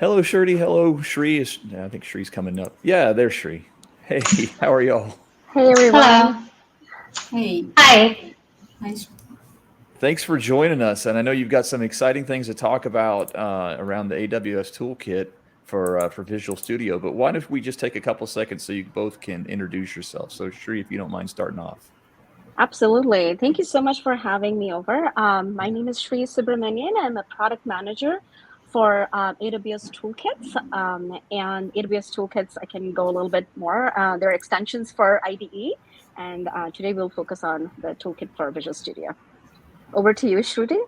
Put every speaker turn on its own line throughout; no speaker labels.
Hello, Shruti. Hello, Shri. I think Shri's coming up. Yeah, there's Shri. Hey, how are y'all?
Hey everyone.
Hello.
Hey,
Hi.
nice.
Thanks for joining us. And I know you've got some exciting things to talk about around the AWS Toolkit for Visual Studio. But why don't we just take a couple seconds so you both can introduce yourself? So, Shri, if you don't mind starting off.
Absolutely. Thank you so much for having me over. My name is Shri Subramanian. I'm a product manager for AWS Toolkits. And AWS Toolkits, I can go a little bit more. They're extensions for IDE. And today we'll focus on the toolkit for Visual Studio. Over to you, Shruti.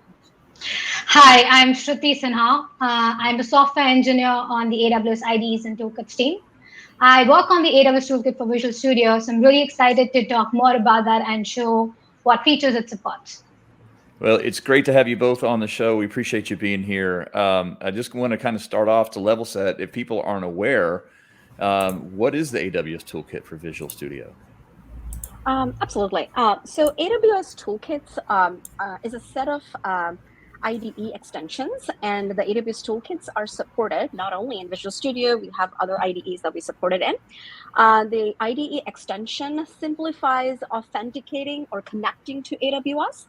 Hi, I'm Shruti Sinha. I'm a software engineer on the AWS IDEs and Toolkits team. I work on the AWS Toolkit for Visual Studio, so I'm really excited to talk more about that and show what features it supports.
Well, it's great to have you both on the show. We appreciate you being here. I just want to kind of start off to level set. If people aren't aware, what is the AWS Toolkit for Visual Studio?
Absolutely. So AWS Toolkits is a set of IDE extensions, and the AWS Toolkits are supported not only in Visual Studio, we have other IDEs that we supported in. The IDE extension simplifies authenticating or connecting to AWS,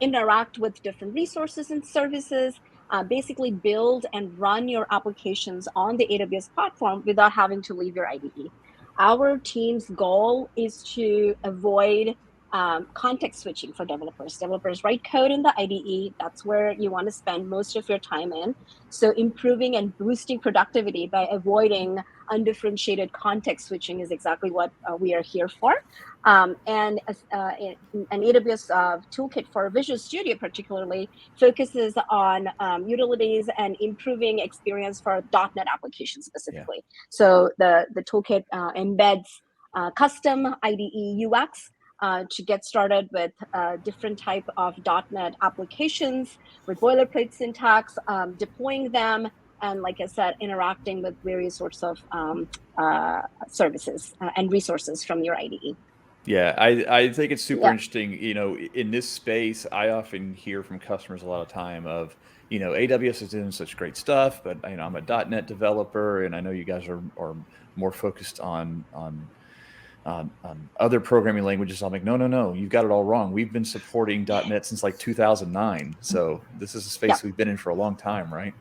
interact with different resources and services, basically build and run your applications on the AWS platform without having to leave your IDE. Our team's goal is to avoid context switching for developers. Developers write code in the IDE. That's where you want to spend most of your time in. So improving and boosting productivity by avoiding undifferentiated context switching is exactly what we are here for. And an AWS toolkit for Visual Studio particularly focuses on utilities and improving experience for .NET applications specifically. Yeah. So the toolkit embeds custom IDE UX to get started with different type of .NET applications with boilerplate syntax, deploying them, and like I said, interacting with various sorts of services and resources from your IDE.
Yeah, I think it's super interesting. You know, in this space, I often hear from customers a lot of time of, AWS is doing such great stuff, but I'm a .NET developer, and I know you guys are more focused on other programming languages. I'm like, no, you've got it all wrong. We've been supporting .NET since like 2009, so this is a space we've been in for a long time, right?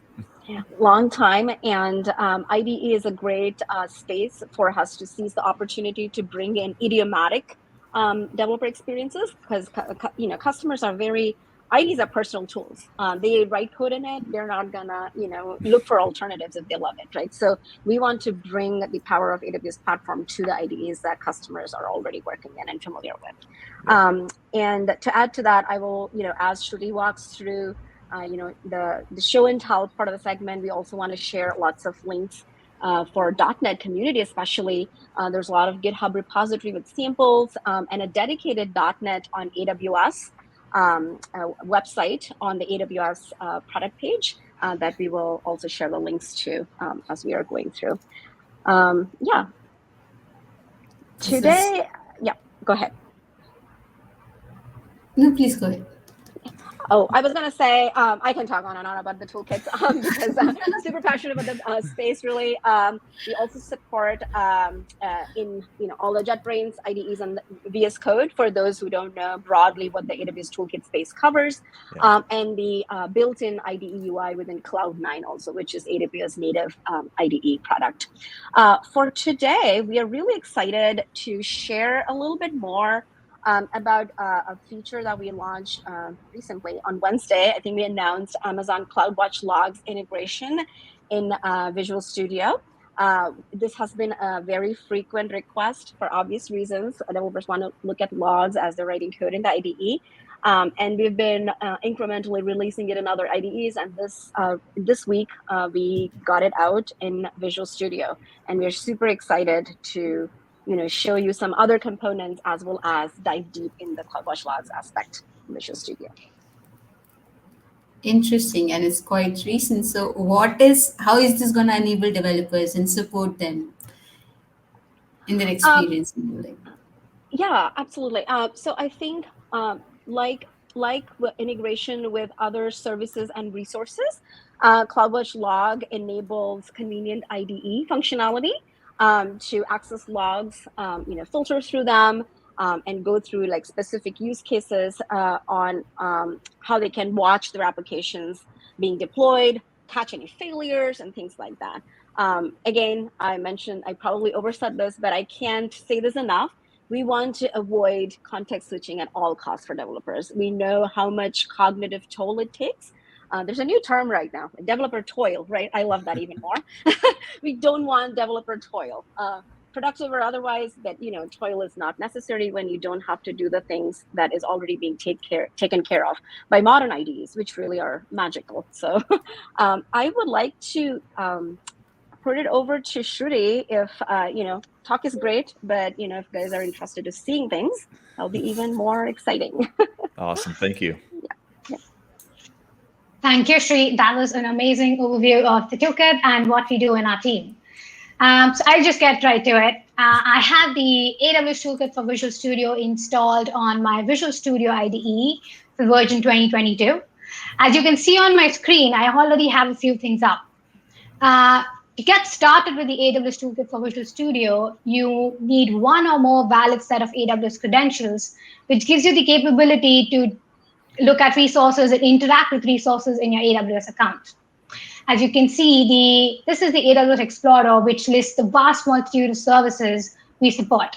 Yeah, long time, and IDE is a great space for us to seize the opportunity to bring in idiomatic developer experiences, because customers are IDEs are personal tools. They write code in it. They're not gonna look for alternatives if they love it, right? So we want to bring the power of AWS platform to the IDEs that customers are already working in and familiar with. And to add to that, I will, as Shruti walks through the show and tell part of the segment, we also want to share lots of links for .NET community, especially. There's a lot of GitHub repository with samples and a dedicated .NET on AWS website on the AWS product page that we will also share the links to as we are going through. Today, go ahead.
No, please go ahead.
Oh, I was gonna say I can talk on and on about the toolkits because I'm super passionate about the space. Really, we also support in all the JetBrains IDEs and VS Code for those who don't know broadly what the AWS Toolkit space covers, and the built-in IDE UI within Cloud9 also, which is AWS native IDE product. For today, we are really excited to share a little bit more about a feature that we launched recently on Wednesday. I think we announced Amazon CloudWatch logs integration in Visual Studio. This has been a very frequent request for obvious reasons. Developers want to look at logs as they're writing code in the IDE. And we've been incrementally releasing it in other IDEs. And this week, we got it out in Visual Studio. And we're super excited to show you some other components as well as dive deep in the CloudWatch logs aspect in Visual Studio.
Interesting, and it's quite recent. So how is this going to enable developers and support them in their experience?
Yeah, absolutely. So I think like like integration with other services and resources, CloudWatch Log enables convenient IDE functionality to access logs, filter through them, and go through like specific use cases on how they can watch their applications being deployed, catch any failures, and things like that. Again, I probably oversaid this, but I can't say this enough. We want to avoid context switching at all costs for developers. We know how much cognitive toll it takes. There's a new term right now, developer toil, right? I love that even more. We don't want developer toil, productive or otherwise, but toil is not necessary when you don't have to do the things that is already being taken care of by modern IDEs, which really are magical. So I would like to put it over to Shruti. If talk is great, but if you guys are interested in seeing things, that'll be even more exciting.
Awesome, thank you.
Yeah.
Thank you, Shri. That was an amazing overview of the toolkit and what we do in our team. So I'll just get right to it. I have the AWS Toolkit for Visual Studio installed on my Visual Studio IDE for version 2022. As you can see on my screen, I already have a few things up. To get started with the AWS Toolkit for Visual Studio, you need one or more valid set of AWS credentials, which gives you the capability to look at resources and interact with resources in your AWS account. As you can see, this is the AWS Explorer, which lists the vast multitude of services we support.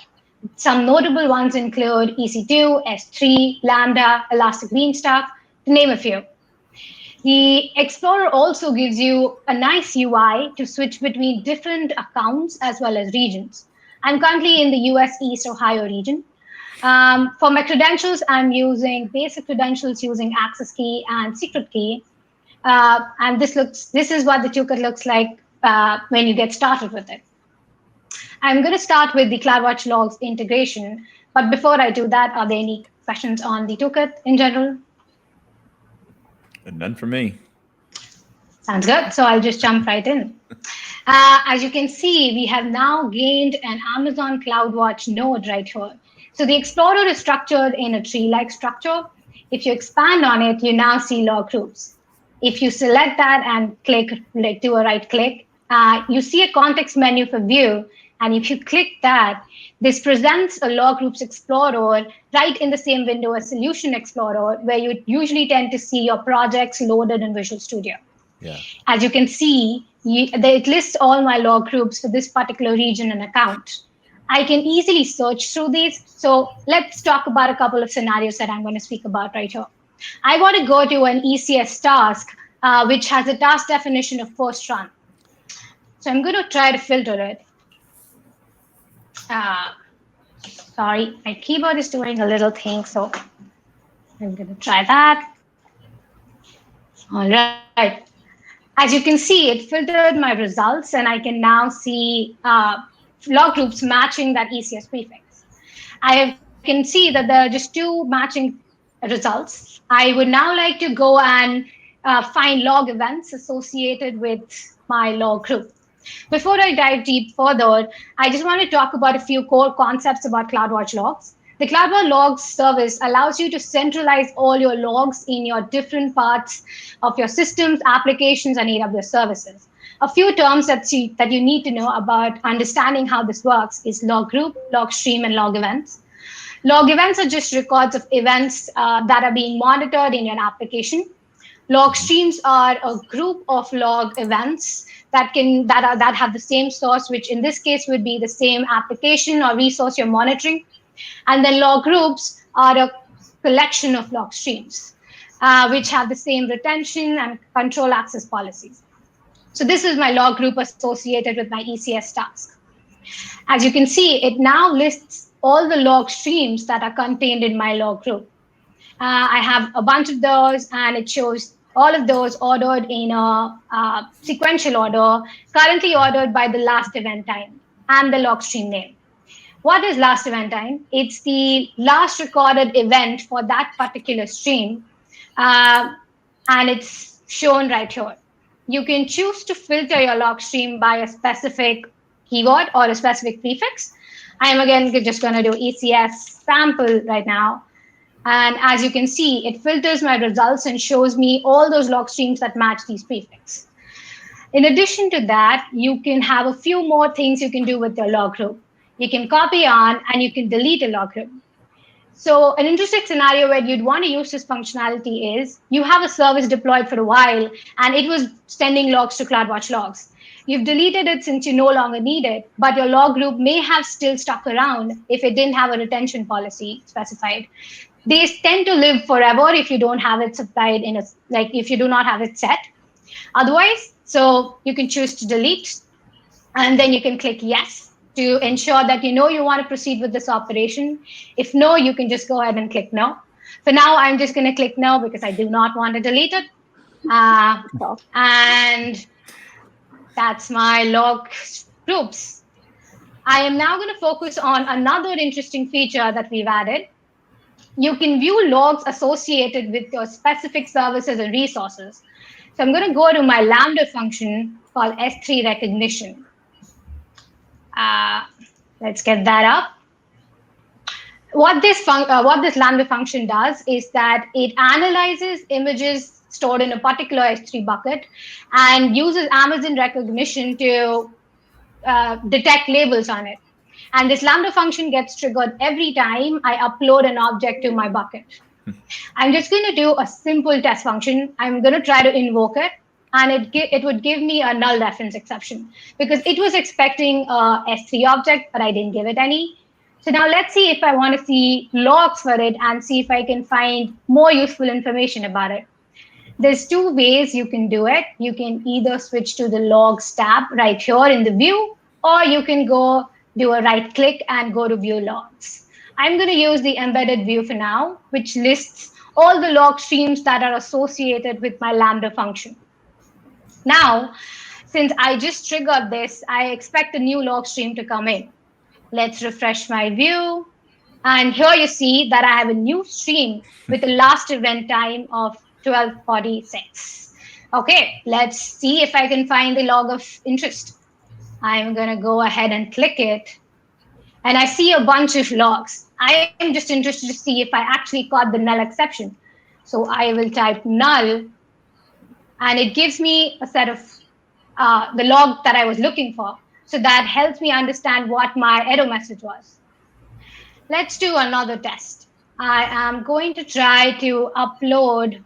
Some notable ones include EC2, S3, Lambda, Elastic Beanstalk, to name a few. The Explorer also gives you a nice UI to switch between different accounts as well as regions. I'm currently in the US East Ohio region. For my credentials, I'm using basic credentials using access key and secret key. And this is what the toolkit looks like when you get started with it. I'm going to start with the CloudWatch logs integration. But before I do that, are there any questions on the toolkit in general?
None for me.
Sounds good. So I'll just jump right in. As you can see, we have now gained an Amazon CloudWatch node right here. So the Explorer is structured in a tree-like structure. If you expand on it, you now see log groups. If you select that and do a right click, you see a context menu for view. And if you click that, this presents a log groups explorer right in the same window as Solution Explorer, where you usually tend to see your projects loaded in Visual Studio.
Yeah.
As you can see, it lists all my log groups for this particular region and account. I can easily search through these. So let's talk about a couple of scenarios that I'm going to speak about right here. I want to go to an ECS task, which has a task definition of first run. So I'm going to try to filter it. Sorry, my keyboard is doing a little thing, so I'm going to try that. All right. As you can see, it filtered my results, and I can now see log groups matching that ECS prefix. I can see that there are just two matching results. I would now like to go and find log events associated with my log group. Before I dive deep further, I just want to talk about a few core concepts about CloudWatch logs. The CloudWatch logs service allows you to centralize all your logs in your different parts of your systems, applications, and AWS services. A few terms that you need to know about understanding how this works is log group, log stream, and log events. Log events are just records of events that are being monitored in your application. Log streams are a group of log events that have the same source, which in this case would be the same application or resource you're monitoring. And then log groups are a collection of log streams, which have the same retention and control access policies. So this is my log group associated with my ECS task. As you can see, it now lists all the log streams that are contained in my log group. I have a bunch of those, and it shows all of those ordered in a sequential order, currently ordered by the last event time and the log stream name. What is last event time? It's the last recorded event for that particular stream, and it's shown right here. You can choose to filter your log stream by a specific keyword or a specific prefix. I'm again just going to do ECS sample right now. And as you can see, it filters my results and shows me all those log streams that match these prefix. In addition to that, you can have a few more things you can do with your log group. You can copy on and you can delete a log group. So an interesting scenario where you'd want to use this functionality is you have a service deployed for a while and it was sending logs to CloudWatch logs. You've deleted it since you no longer need it, but your log group may have still stuck around if it didn't have a retention policy specified. These tend to live forever if you don't have it supplied in a, like if you do not have it set. Otherwise, so you can choose to delete and then you can click yes to ensure that you know you want to proceed with this operation. If no, you can just go ahead and click no. For now, I'm just going to click no because I do not want to delete it. And that's my log groups. I am now going to focus on another interesting feature that we've added. You can view logs associated with your specific services and resources. So I'm going to go to my Lambda function called S3 recognition. Let's get that up. What this Lambda function does is that it analyzes images stored in a particular S3 bucket and uses Amazon recognition to detect labels on it. And this Lambda function gets triggered every time I upload an object to my bucket. I'm just going to do a simple test function. I'm going to try to invoke it, and it would give me a null reference exception because it was expecting a S3 object, but I didn't give it any. So now let's see if I want to see logs for it and see if I can find more useful information about it. There's two ways you can do it. You can either switch to the logs tab right here in the view, or you can go do a right click and go to view logs. I'm going to use the embedded view for now, which lists all the log streams that are associated with my Lambda function. Now, since I just triggered this, I expect a new log stream to come in. Let's refresh my view. And here you see that I have a new stream with a last event time of 12:46. Okay, let's see if I can find the log of interest. I'm going to go ahead and click it. And I see a bunch of logs. I am just interested to see if I actually caught the null exception. So I will type null, and it gives me a set of the log that I was looking for. So that helps me understand what my error message was. Let's do another test. I am going to try to upload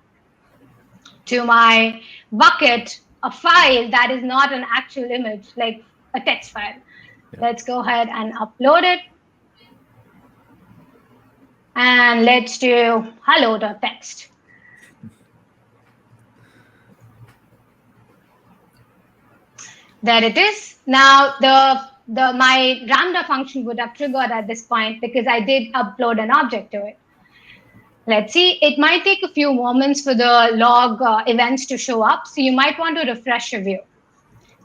to my bucket a file that is not an actual image, like a text file. Yeah. Let's go ahead and upload it. And let's do hello.txt. There it is. Now my Lambda function would have triggered at this point because I did upload an object to it. Let's see, it might take a few moments for the log events to show up. So you might want to refresh your view.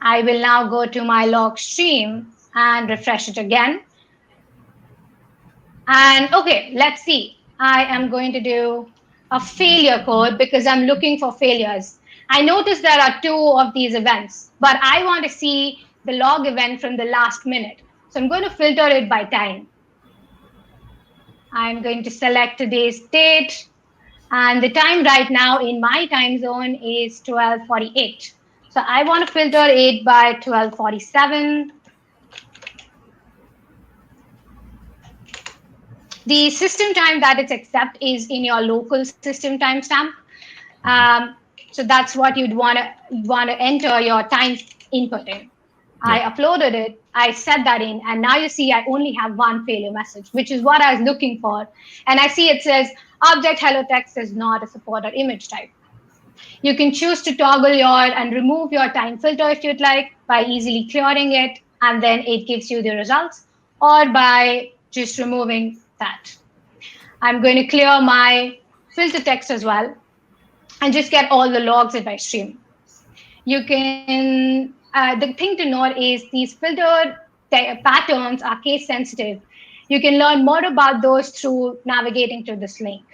I will now go to my log stream and refresh it again. And okay, let's see. I am going to do a failure code because I'm looking for failures. I noticed there are two of these events, but I want to see the log event from the last minute. So I'm going to filter it by time. I'm going to select today's date. And the time right now in my time zone is 12:48. So I want to filter it by 12:47. The system time that it's accept is in your local system timestamp. So that's what you'd want to enter your time input in. I uploaded it, I set that in, and now you see I only have one failure message, which is what I was looking for. And I see it says object hello text is not a supported image type. You can choose to toggle and remove your time filter if you'd like by easily clearing it, and then it gives you the results, or by just removing that. I'm going to clear my filter text as well and just get all the logs if I stream. You can, the thing to note is these filtered patterns are case sensitive. You can learn more about those through navigating to this link.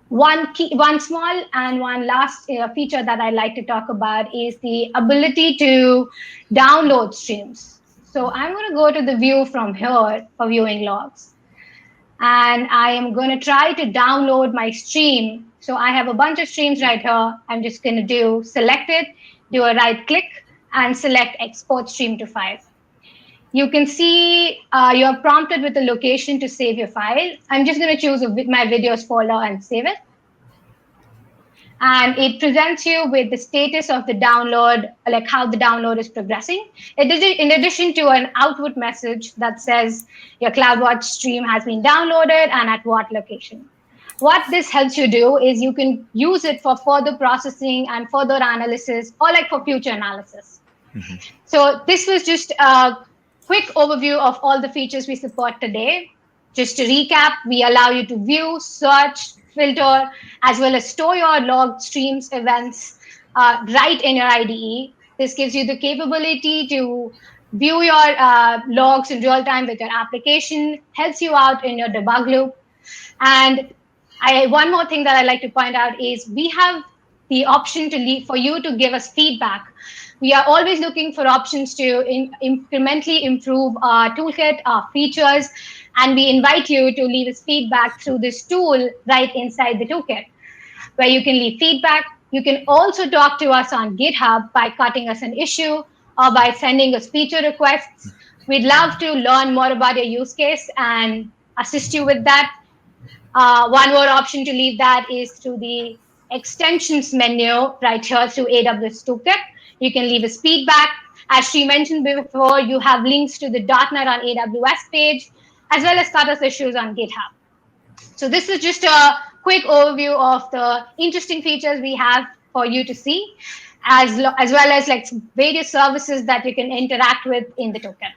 One small and one last feature that I'd like to talk about is the ability to download streams. So I'm going to go to the view from here for viewing logs. and I am going to try to download my stream. So I have a bunch of streams right here. I'm just going to select it, do a right click, and select export stream to file. You can see you're prompted with a location to save your file. I'm just going to choose my videos folder and save it. And it presents you with the status of the download, like how the download is progressing. In addition to an output message that says your CloudWatch stream has been downloaded and at what location. What this helps you do is you can use it for further processing and further analysis, or like for future analysis. Mm-hmm. So this was just a quick overview of all the features we support today. Just to recap, we allow you to view, search, filter, as well as store your log streams, events right in your IDE. This gives you the capability to view your logs in real time with your application, helps you out in your debug loop. And one more thing that I'd like to point out is we have the option for you to give us feedback. We are always looking for options to incrementally improve our toolkit, our features, and we invite you to leave us feedback through this tool right inside the toolkit, where you can leave feedback. You can also talk to us on GitHub by cutting us an issue or by sending us feature requests. We'd love to learn more about your use case and assist you with that. One more option to leave that is through the extensions menu right here through AWS Toolkit. You can leave us feedback. As she mentioned before, you have links to the .NET on AWS page, as well as cut us issues on GitHub. So this is just a quick overview of the interesting features we have for you to see, as well as like various services that you can interact with in the toolkit.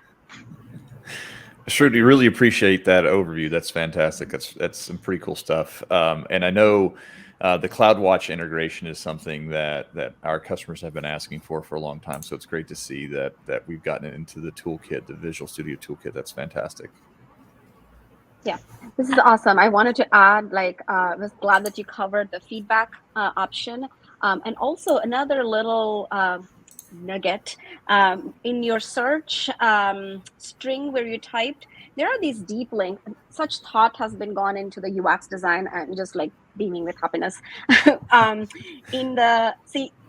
Shruti, really appreciate that overview. That's fantastic. That's some pretty cool stuff. And I know the CloudWatch integration is something that our customers have been asking for a long time. So it's great to see that we've gotten it into the toolkit, the Visual Studio toolkit. That's fantastic.
Yeah, this is awesome. I wanted to add, I was glad that you covered the feedback option. And also another little nugget in your search string where you typed, there are these deep links. Such thought has been gone into the UX design, and just like beaming with happiness.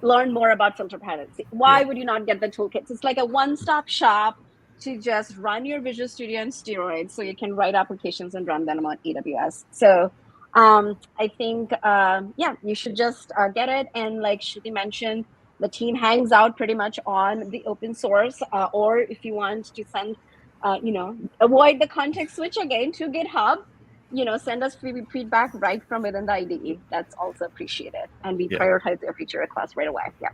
Learn more about filter patterns. Why would you not get the toolkits? It's like a one-stop shop to just run your Visual Studio on steroids, so you can write applications and run them on AWS. So I think, you should just get it. And like Shruti mentioned, the team hangs out pretty much on the open source, or if you want to send, avoid the context switch again to GitHub, send us feedback right from within the IDE. That's also appreciated. And we prioritize your feature requests right away. Yeah.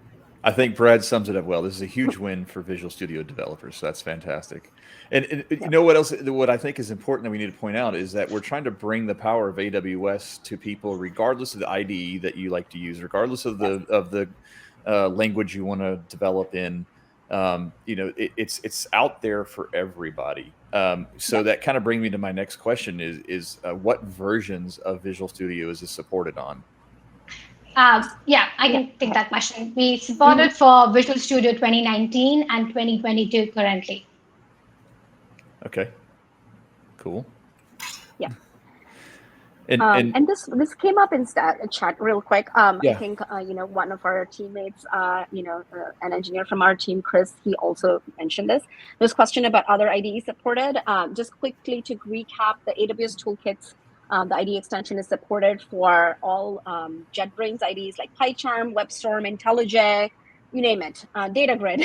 I think Brad sums it up well. This is a huge win for Visual Studio developers. So that's fantastic. And you know what else? What I think is important that we need to point out is that we're trying to bring the power of AWS to people, regardless of the IDE that you like to use, regardless of the language you want to develop in. It's out there for everybody. So that kind of brings me to my next question: is what versions of Visual Studio is this supported on?
I can take that question. We support it for Visual Studio 2019 and 2022 currently.
Okay, cool.
Yeah.
And
this came up in chat real quick. I think one of our teammates, an engineer from our team, Chris, he also mentioned this. There's a question about other IDEs supported. Just quickly to recap, the AWS Toolkits. The IDE extension is supported for all JetBrains IDEs like PyCharm, WebStorm, IntelliJ, you name it, DataGrid,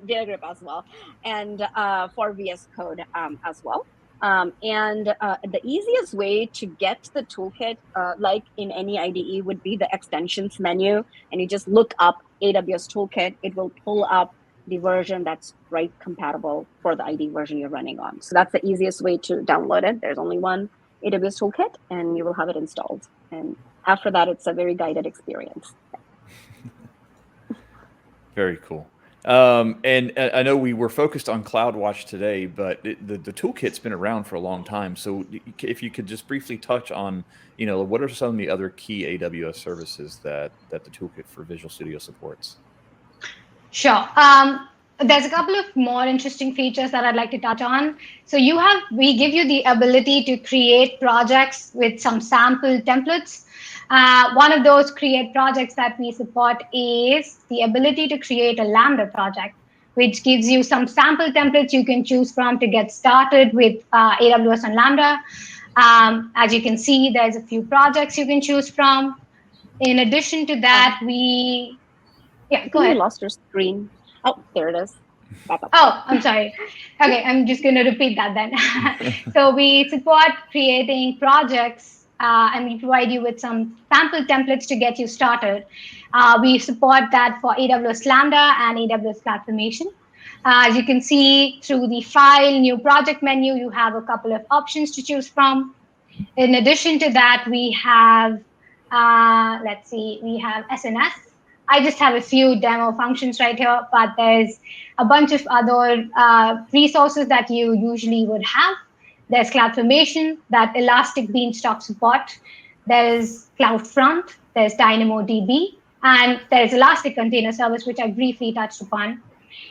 DataGrid as well, and for VS Code as well. And the easiest way to get the toolkit, like in any IDE, would be the extensions menu, and you just look up AWS Toolkit. It will pull up the version that's compatible for the IDE version you're running on. So that's the easiest way to download it. There's only one AWS Toolkit, and you will have it installed. And after that, it's a very guided experience.
Very cool. And I know we were focused on CloudWatch today, but the toolkit's been around for a long time. So if you could just briefly touch on, what are some of the other key AWS services that the toolkit for Visual Studio supports?
Sure. There's a couple of more interesting features that I'd like to touch on. So we give you the ability to create projects with some sample templates. One of those create projects that we support is the ability to create a Lambda project, which gives you some sample templates you can choose from to get started with AWS and Lambda. As you can see, there's a few projects you can choose from. In addition to that, yeah, go
You
ahead.
lost your screen. Oh, there it is. Back up.
Oh, I'm sorry. Okay, I'm just going to repeat that then. So we support creating projects and we provide you with some sample templates to get you started. We support that for AWS Lambda and AWS CloudFormation. As you can see through the File, New Project menu, you have a couple of options to choose from. In addition to that, we have, we have SNS. I just have a few demo functions right here, but there's a bunch of other resources that you usually would have. There's CloudFormation, that Elastic Beanstalk support. There's CloudFront, there's DynamoDB, and there's Elastic Container Service, which I briefly touched upon.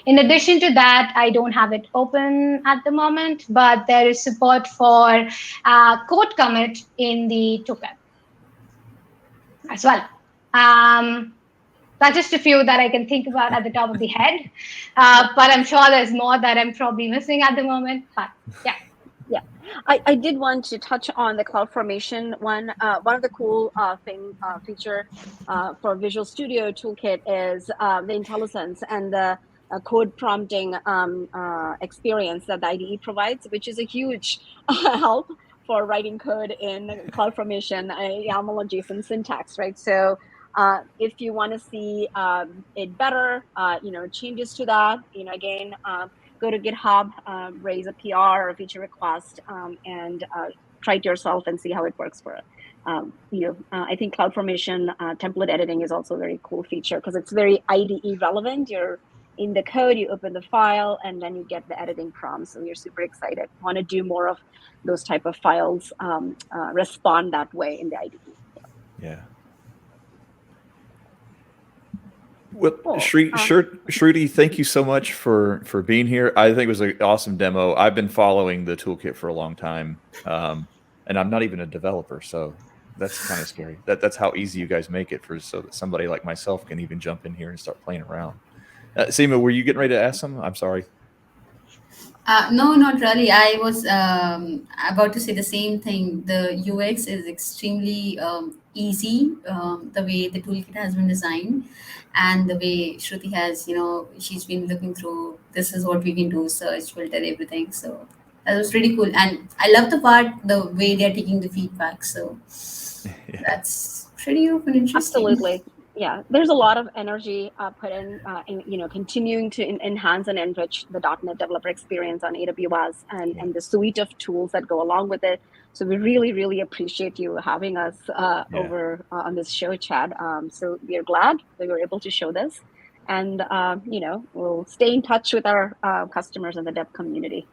In addition to that, I don't have it open at the moment, but there is support for code commit in the toolkit as well. That's just a few that I can think about at the top of the head, but I'm sure there's more that I'm probably missing at the moment, but yeah.
Yeah, I did want to touch on the CloudFormation one. One of the cool feature for Visual Studio Toolkit is the IntelliSense and the code prompting experience that the IDE provides, which is a huge help for writing code in CloudFormation, YAML and JSON syntax, right? So if you want to see it better, changes to that, again, go to GitHub, raise a PR or a feature request, and try it yourself and see how it works for you. I think CloudFormation template editing is also a very cool feature because it's very IDE relevant. You're in the code, you open the file, and then you get the editing prompts. So you're super excited. Want to do more of those type of files respond that way in the IDE.
Yeah. Well, cool. Shruti, thank you so much for being here. I think it was an awesome demo. I've been following the toolkit for a long time, and I'm not even a developer, so that's kind of scary. That's how easy you guys make it so that somebody like myself can even jump in here and start playing around. Seema, were you getting ready to ask some? I'm sorry.
No, not really. I was about to say the same thing. The UX is extremely easy, the way the toolkit has been designed, and the way Shruti has, she's been looking through, this is what we can do, search, filter, everything. So that was really cool. And I love the way they're taking the feedback. So yeah. That's pretty open, interesting.
Absolutely. Yeah, there's a lot of energy put in continuing to enhance and enrich the .NET developer experience on AWS and the suite of tools that go along with it. So we really, really appreciate you having us over on this show, Chad. So we are glad that we were able to show this. And, we'll stay in touch with our customers and the dev community.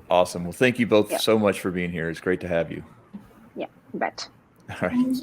Awesome. Well, thank you both so much for being here. It's great to have you.
Yeah, you bet.
All right.